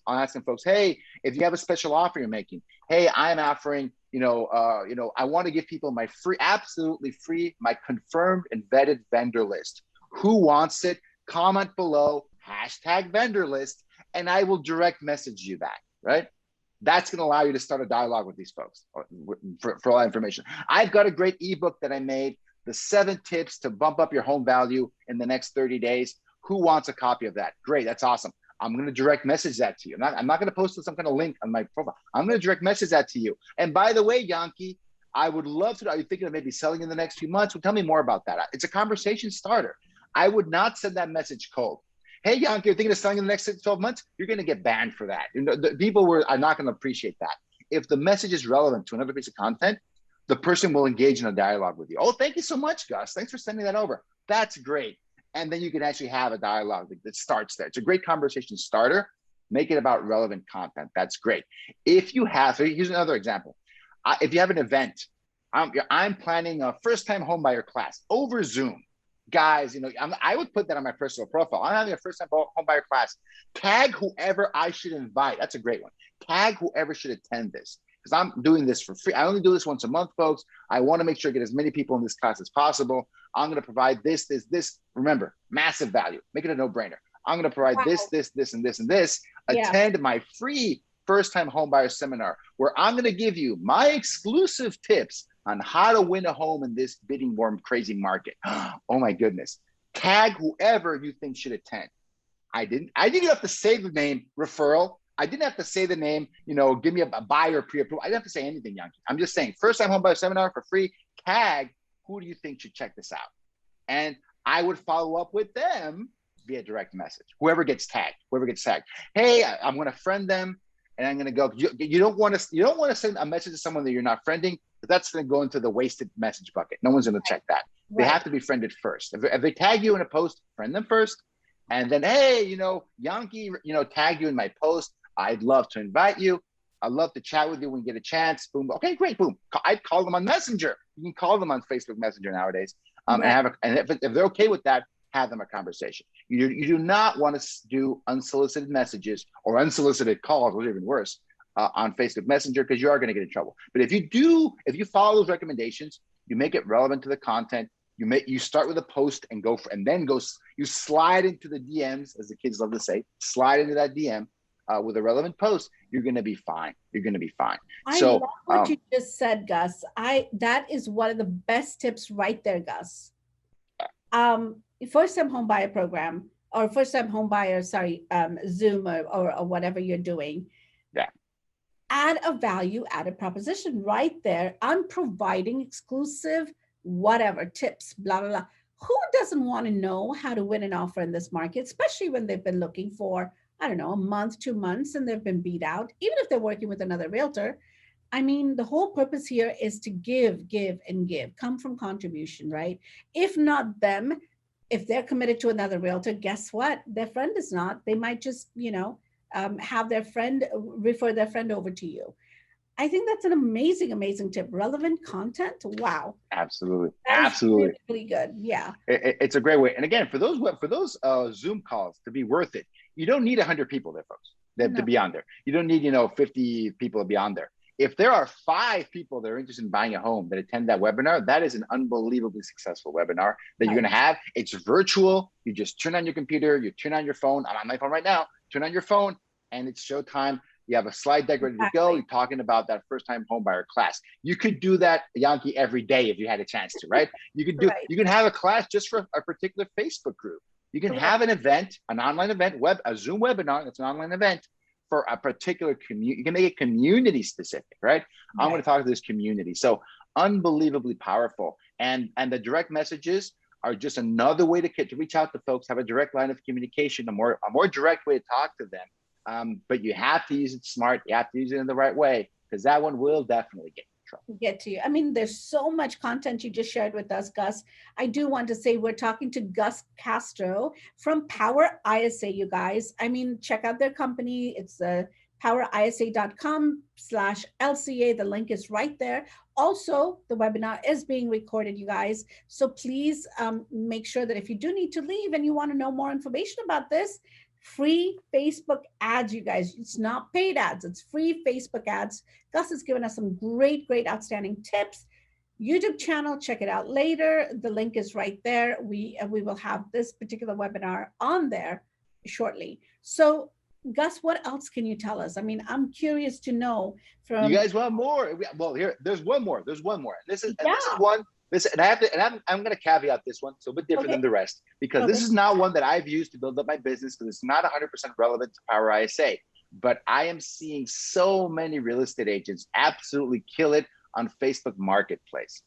S2: I'm asking folks, hey, if you have a special offer you're making, hey, I'm offering, I want to give people my free, absolutely free, my confirmed and vetted vendor list. Who wants it? Comment below, #vendor list, and I will direct message you that, right? That's going to allow you to start a dialogue with these folks for all that information. I've got a great ebook that I made, the 7 tips to bump up your home value in the next 30 days. Who wants a copy of that? Great, that's awesome. I'm going to direct message that to you. I'm not going to post some kind of link on my profile. I'm going to direct message that to you. And by the way, Yankee, I would love to, are you thinking of maybe selling in the next few months? Well, tell me more about that. It's a conversation starter. I would not send that message cold. hey, Yankee, you're thinking of selling in the next 6 to 12 months, you're going to get banned for that. The people are not going to appreciate that. If the message is relevant to another piece of content, the person will engage in a dialogue with you. Oh, thank you so much, Gus. Thanks for sending that over. That's great. And then you can actually have a dialogue that starts there. It's a great conversation starter. Make it about relevant content. That's great. If you have, so here's another example. If you have an event, I'm planning a first-time homebuyer class over Zoom. Guys, I would put that on my personal profile. I'm having a first-time homebuyer class. Tag whoever I should invite. That's a great one. Tag whoever should attend this, because I'm doing this for free. I only do this once a month, folks. I want to make sure I get as many people in this class as possible. I'm going to provide this. Remember, massive value. Make it a no-brainer. I'm going to provide this, and this. Attend my free first-time homebuyer seminar, where I'm going to give you my exclusive tips on how to win a home in this bidding war crazy market. Oh my goodness. Tag whoever you think should attend. I didn't have to say the name referral. I didn't have to say the name, give me a buyer pre-approval. I didn't have to say anything, Yankee. I'm just saying, first-time homebuyer seminar for free. Tag who do you think should check this out? And I would follow up with them via direct message. Whoever gets tagged. Hey, I'm going to friend them, and I'm going to go. You don't want to send a message to someone that you're not friending, but that's going to go into the wasted message bucket. No one's going to check that. They have to be friended first. If they tag you in a post, friend them first, and then, hey, Yankee, tag you in my post. I'd love to invite you. I'd love to chat with you when you get a chance. Boom. Okay, great. Boom. I'd call them on Messenger. You can call them on Facebook Messenger nowadays. And if they're okay with that, have them a conversation. You do not want to do unsolicited messages or unsolicited calls, which is even worse, on Facebook Messenger, because you are going to get in trouble. But if you follow those recommendations, you make it relevant to the content. You start with a post and you slide into the DMs, as the kids love to say, slide into that DM with a relevant post. You're going to be fine.
S1: I love what you just said, Gus. That is one of the best tips right there, Gus. First-time home buyer program, or first-time home buyer, Zoom or whatever you're doing.
S2: Yeah.
S1: Add a value-added proposition right there. I'm providing exclusive whatever tips, blah, blah, blah. Who doesn't want to know how to win an offer in this market, especially when they've been looking for, I don't know, a month, 2 months, and they've been beat out, even if they're working with another realtor. I mean, the whole purpose here is to give, and give, come from contribution, right? If not them, if they're committed to another realtor, guess what? Their friend is not. They might just, have their friend refer their friend over to you. I think that's an amazing tip. Relevant content. Wow.
S2: Absolutely. Absolutely.
S1: Really good. Yeah.
S2: It's a great way. And again, for those Zoom calls to be worth it, you don't need 100 people there, folks, to be on there. You don't need, 50 people to be on there. If there are 5 people that are interested in buying a home that attend that webinar, that is an unbelievably successful webinar that you're going to have. It's virtual. You just turn on your computer, you turn on your phone. I'm on my phone right now. Turn on your phone, and it's showtime. You have a slide deck ready to go. You're talking about that first-time homebuyer class. You could do that, Yankee, every day if you had a chance to, right? You could You can have a class just for a particular Facebook group. You can have an event, an online event, a Zoom webinar. That's an online event for a particular community. You can make it community specific, right? I'm going to talk to this community. So unbelievably powerful. And the direct messages are just another way to reach out to folks, have a direct line of communication, a more direct way to talk to them. But you have to use it smart. You have to use it in the right way, because that one will definitely get
S1: to you. I mean, there's so much content you just shared with us, Gus. I do want to say we're talking to Gus Castro from Power ISA, you guys. I mean, check out their company. It's powerisa.com/LCA. The link is right there. Also, the webinar is being recorded, you guys. So please make sure that if you do need to leave and you want to know more information about this, free Facebook ads, you guys. It's not paid ads. It's free Facebook ads. Gus has given us some great, outstanding tips. YouTube channel, check it out later. The link is right there. We will have this particular webinar on there shortly. So, Gus, what else can you tell us? I mean, I'm curious to know from
S2: you guys want more. Well, there's one more. This is one. I'm going to caveat this one. So a bit different than the rest, because this is not one that I've used to build up my business, because it's not 100% relevant to Power ISA. But I am seeing so many real estate agents absolutely kill it on Facebook Marketplace.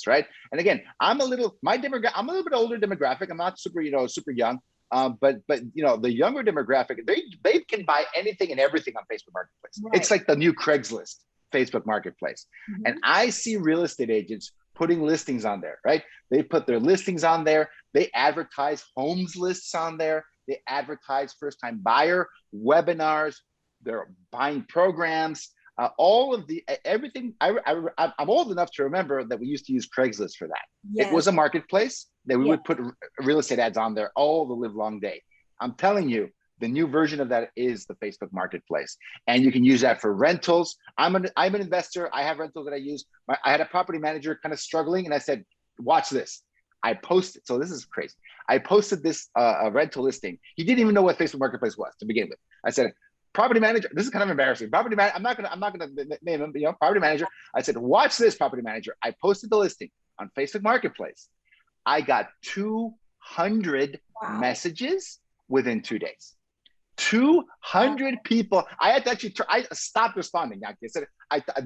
S2: Right? And again, I'm a little bit older demographic. I'm not super young. But the younger demographic, they can buy anything and everything on Facebook Marketplace.
S1: Right.
S2: It's like the new Craigslist Facebook Marketplace.
S1: Mm-hmm.
S2: And I see real estate agents putting listings on there, right? They put their listings on there. They advertise homes lists on there. They advertise first-time buyer webinars. They're buying programs. All of everything. I'm old enough to remember that we used to use Craigslist for that.
S1: Yes.
S2: It was a marketplace that we would put real estate ads on there all the live long day. I'm telling you, the new version of that is the Facebook Marketplace, and you can use that for rentals. I'm an investor. I have rentals that I use. I had a property manager kind of struggling, and I said, "Watch this." I posted. So this is crazy. I posted this a rental listing. He didn't even know what Facebook Marketplace was to begin with. I said, "Property manager." This is kind of embarrassing. Property manager. I'm not gonna name him. Property manager. I said, "Watch this, property manager." I posted the listing on Facebook Marketplace. I got 200 messages within 2 days. 200 people. I had to actually I stopped responding. I said,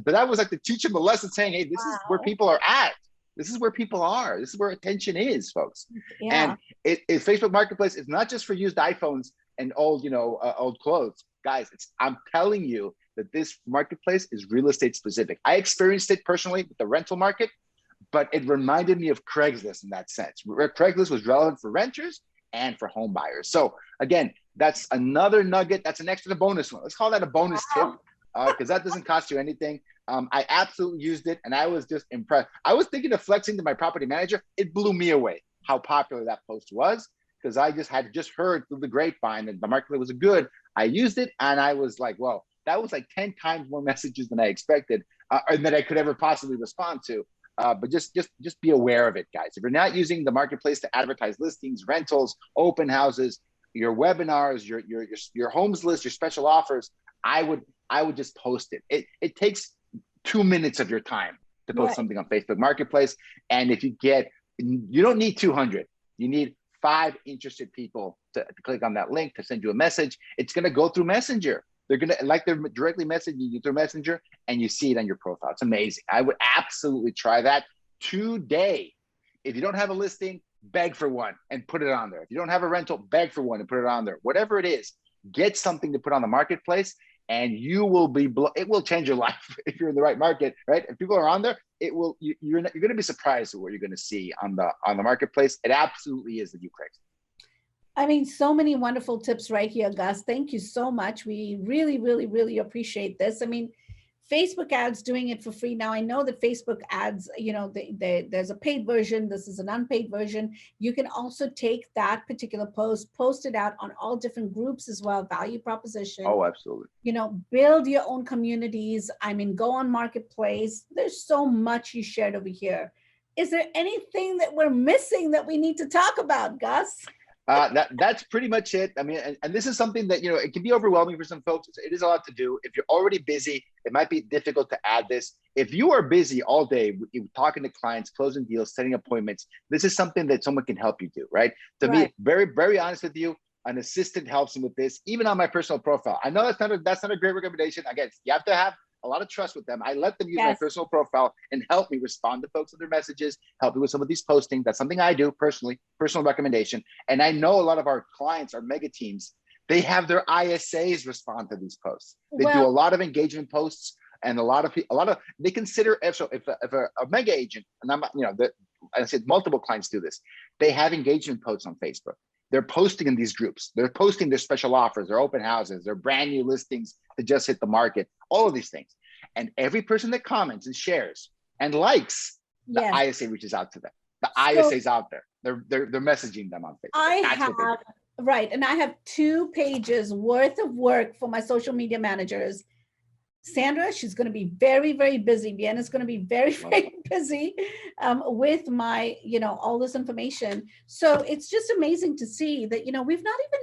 S2: but I was like to teach them a lesson, saying, "Hey, this is where people are at. This is where people are. This is where attention is, folks." Yeah. And Facebook Marketplace is not just for used iPhones and old, old clothes, guys. I'm telling you that this marketplace is real estate specific. I experienced it personally with the rental market, but it reminded me of Craigslist in that sense. Where Craigslist was relevant for renters and for home buyers. So again, that's another nugget. That's an extra bonus one. Let's call that a bonus tip, because that doesn't cost you anything. I absolutely used it, and I was just impressed. I was thinking of flexing to my property manager. It blew me away how popular that post was, because I had just heard through the grapevine that the market was good. I used it, and I was like, "Whoa, that was like 10 times more messages than I expected, and that I could ever possibly respond to." But just be aware of it, guys. If you're not using the marketplace to advertise listings, rentals, open houses, your webinars, your homes list, your special offers, I would just post it. It takes 2 minutes of your time to post something on Facebook Marketplace. And if you don't need 200, you need 5 interested people to click on that link to send you a message. It's going to go through Messenger. They're directly messaging you through Messenger, and you see it on your profile. It's amazing. I would absolutely try that today. If you don't have a listing, beg for one and put it on there. If you don't have a rental, beg for one and put it on there. Whatever it is, get something to put on the marketplace, and you will it will change your life if you're in the right market, right? If people are on there, you're going to be surprised at what you're going to see on the marketplace. It absolutely is the new Craigslist.
S1: I mean, so many wonderful tips right here, Gus. Thank you so much. We really, really, really appreciate this. I mean, Facebook ads doing it for free. Now, I know that Facebook ads, there's a paid version. This is an unpaid version. You can also take that particular post it out on all different groups as well, value proposition.
S2: Oh, absolutely.
S1: Build your own communities. I mean, go on Marketplace. There's so much you shared over here. Is there anything that we're missing that we need to talk about, Gus?
S2: That's pretty much it. I mean, and this is something that, it can be overwhelming for some folks. It is a lot to do. If you're already busy, it might be difficult to add this. If you are busy all day, talking to clients, closing deals, setting appointments, this is something that someone can help you do, right? To be very, very honest with you, an assistant helps me with this, even on my personal profile. I know that's not a great recommendation. Again, you have to have a lot of trust with them. I let them use my personal profile and help me respond to folks with their messages, help me with some of these postings. That's something I do personally, personal recommendation. And I know a lot of our clients, our mega teams, they have their ISAs respond to these posts. They do a lot of engagement posts, and they consider if a mega agent, and I said multiple clients do this. They have engagement posts on Facebook. They're posting in these groups. They're posting their special offers, their open houses, their brand new listings that just hit the market, all of these things. And every person that comments and shares and likes, the ISA reaches out to them. The ISA is out there. They're messaging them on Facebook.
S1: And I have 2 pages worth of work for my social media managers. Sandra, she's going to be very, very busy. Vienna's going to be very, very busy with my, all this information. So it's just amazing to see that, we've not even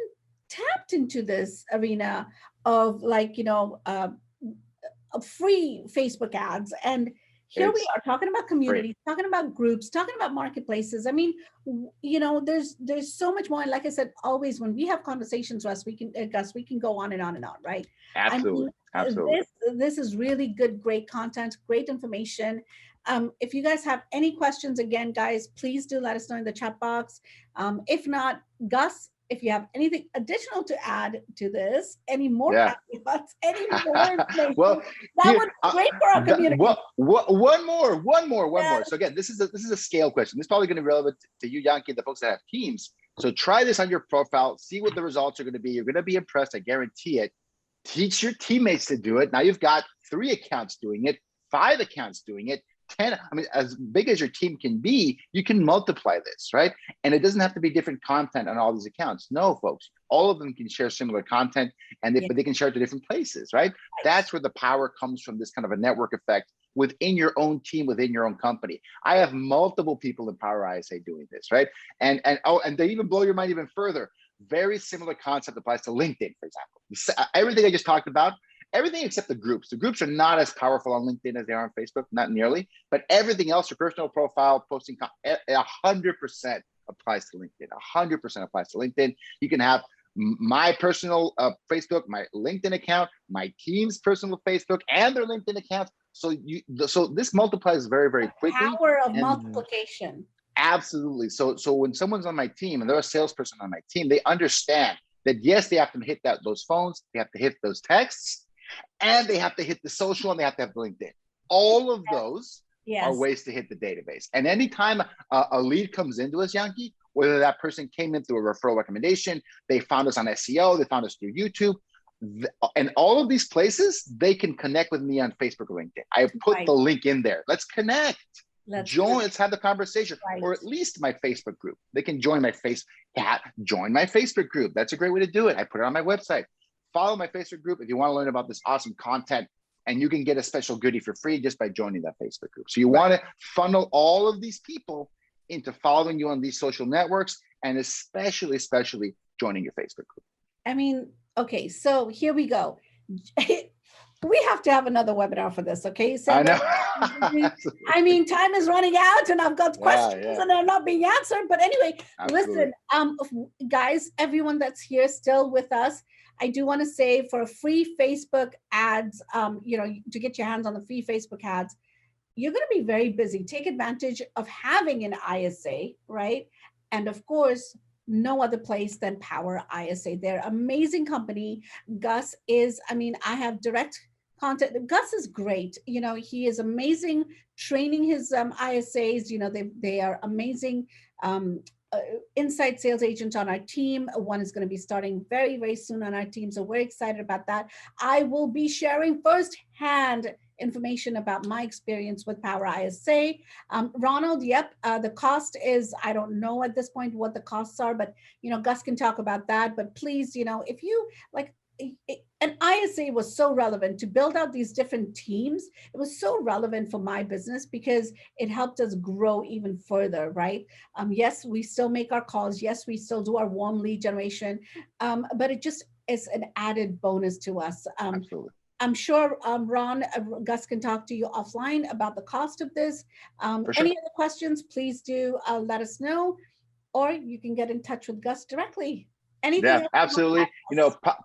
S1: tapped into this arena of free Facebook ads. And here we are talking about communities, talking about groups, talking about marketplaces. I mean, there's so much more. And like I said, always when we have conversations, Gus, we can go on and on and on, right?
S2: Absolutely. Absolutely.
S1: This is really good, great content, great information. If you guys have any questions, again, guys, please do let us know in the chat box. If not, Gus, if you have anything additional to add to this, any more
S2: Yeah.
S1: caveats, any more information,
S2: Well,
S1: that
S2: here,
S1: would be great for our community.
S2: one more.
S1: Yes.
S2: So again, this is a scale question. This is probably going to be relevant to you, Yankee, the folks that have teams. So try this on your profile, see what the results are going to be. You're going to be impressed. I guarantee it. Teach your teammates to do it. Now you've got 3 accounts doing it, 5 accounts doing it, 10. I mean, as big as your team can be, you can multiply this, right? And it doesn't have to be different content on all these accounts. No, folks, all of them can share similar content, and but they can share it to different places, right? That's where the power comes from, this kind of a network effect within your own team, within your own company. I have multiple people in Power ISA doing this, right? And they even blow your mind even further. Very similar concept applies to LinkedIn, for example. Everything I just talked about, everything except the groups. The groups are not as powerful on LinkedIn as they are on Facebook, not nearly, but everything else, your personal profile, posting, 100% applies to LinkedIn. 100% applies to LinkedIn. You can have my personal Facebook, my LinkedIn account, my team's personal Facebook, and their LinkedIn accounts. So this multiplies very, very quickly.
S1: Power of multiplication.
S2: Absolutely. So when someone's on my team and they're a salesperson on my team, they understand that yes, they have to hit those phones, they have to hit those texts, and they have to hit the social, and they have to have LinkedIn. All of those are ways to hit the database. And anytime a lead comes into us, Yankee, whether that person came in through a referral recommendation, they found us on SEO, they found us through YouTube, and all of these places, they can connect with me on Facebook or LinkedIn. I put the link in there. Let's connect. Let's have the conversation, or at least my Facebook group. They can join my Facebook group. That's a great way to do it. I put it on my website. Follow my Facebook group if you want to learn about this awesome content, and you can get a special goodie for free just by joining that Facebook group. So you want to funnel all of these people into following you on these social networks, and especially joining your Facebook group.
S1: I mean, okay, so here we go. We have to have another webinar for this, okay? So
S2: I know.
S1: I mean, time is running out, and I've got questions and they're not being answered. But anyway, listen, guys, everyone that's here still with us, I do want to say, for free Facebook ads, to get your hands on the free Facebook ads, you're going to be very busy. Take advantage of having an ISA, right? And of course, no other place than Power ISA. They're an amazing company. Gus is, I have direct contact. Gus is great. He is amazing training his ISAs. They are amazing inside sales agent on our team. One is going to be starting very, very soon on our team. So we're excited about that. I will be sharing firsthand information about my experience with Power ISA. Ronald, the cost is, I don't know at this point what the costs are, but Gus can talk about that. But please, if you like, an ISA was so relevant to build out these different teams. It was so relevant for my business because it helped us grow even further, right? Yes, we still make our calls. Yes, we still do our warm lead generation, but it just is an added bonus to us.
S2: Absolutely.
S1: I'm sure Gus can talk to you offline about the cost of this. Any other questions, please do let us know, or you can get in touch with Gus directly. Anything
S2: absolutely.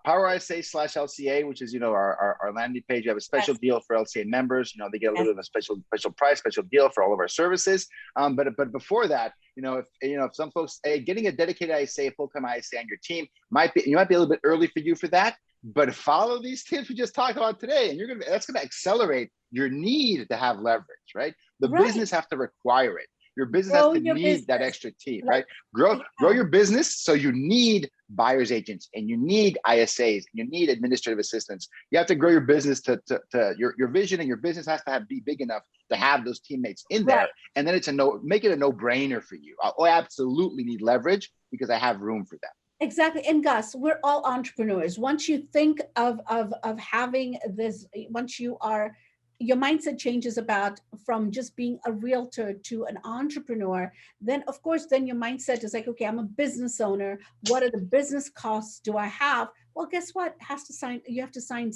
S2: Power ISA /LCA, which is, our landing page. You have a special deal for LCA members. They get a little bit of a special price, special deal for all of our services. But before that, if some folks, getting a dedicated ISA, full-time ISA on your team might be a little bit early for you for that. But follow these tips we just talked about today, and that's going to accelerate your need to have leverage, right? The business have to require it. Your business has to need that extra team, right? Grow your business. So you need buyer's agents, and you need ISAs, and you need administrative assistants. You have to grow your business to your vision, and your business has to be big enough to have those teammates in there. And then make it a no-brainer for you. I absolutely need leverage because I have room for them.
S1: Exactly. And Gus, we're all entrepreneurs. Once you think of having this, your mindset changes from just being a realtor to an entrepreneur, then of course, your mindset is like, okay, I'm a business owner. What are the business costs do I have? Well, guess what? You have to sign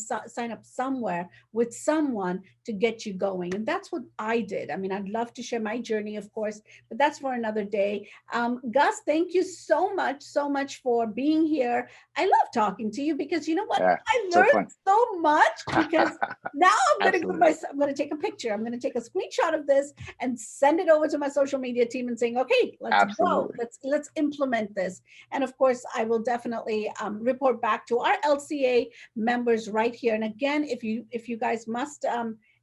S1: up somewhere with someone to get you going. And that's what I did. I mean, I'd love to share my journey, of course, but that's for another day. Gus, thank you so much for being here. I love talking to you because you know what?
S2: Yeah,
S1: I
S2: so
S1: learned
S2: fun.
S1: so much because now
S2: Absolutely.
S1: I'm going to take a picture. I'm going to take a screenshot of this and send it over to my social media team and saying, okay, let's go.
S2: Absolutely.
S1: Let's implement this. And of course, I will definitely report back to our LCA members right here. And again, if you guys must,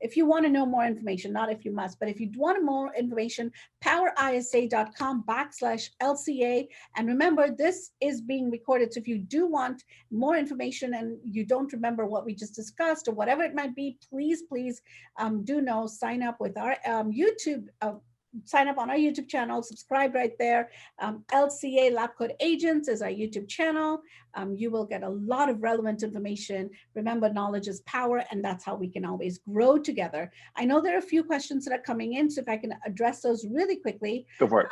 S1: if you want to know more information, not if you must, but if you want more information, powerisa.com/LCA. And remember, this is being recorded. So if you do want more information and you don't remember what we just discussed or whatever it might be, please do know, sign up with our YouTube. Sign up on our YouTube channel, subscribe right there. LCA Lab Coat Agents is our YouTube channel. You will get a lot of relevant information. Remember, knowledge is power, and that's how we can always grow together. I know there are a few questions that are coming in, so if I can address those really quickly.
S2: Go for it.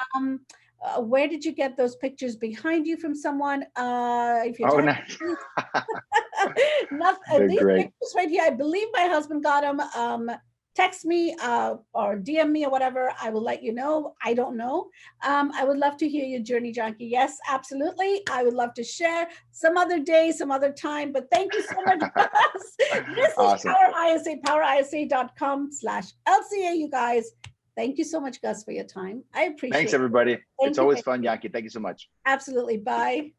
S1: Where did you get those pictures behind you from someone? If you're
S2: Nice.
S1: these
S2: Great.
S1: pictures right here, I believe my husband got them. Text me or DM me or whatever. I will let you know. I don't know. I would love to hear your journey, Janki. Yes, absolutely. I would love to share some other day, some other time. But thank you so much, Gus. This
S2: Awesome.
S1: is Power ISA, powerisa.com/LCA, you guys. Thank you so much, Gus, for your time. I appreciate it.
S2: Thanks, everybody. It's always fun, Janki. Thank you so much.
S1: Absolutely. Bye.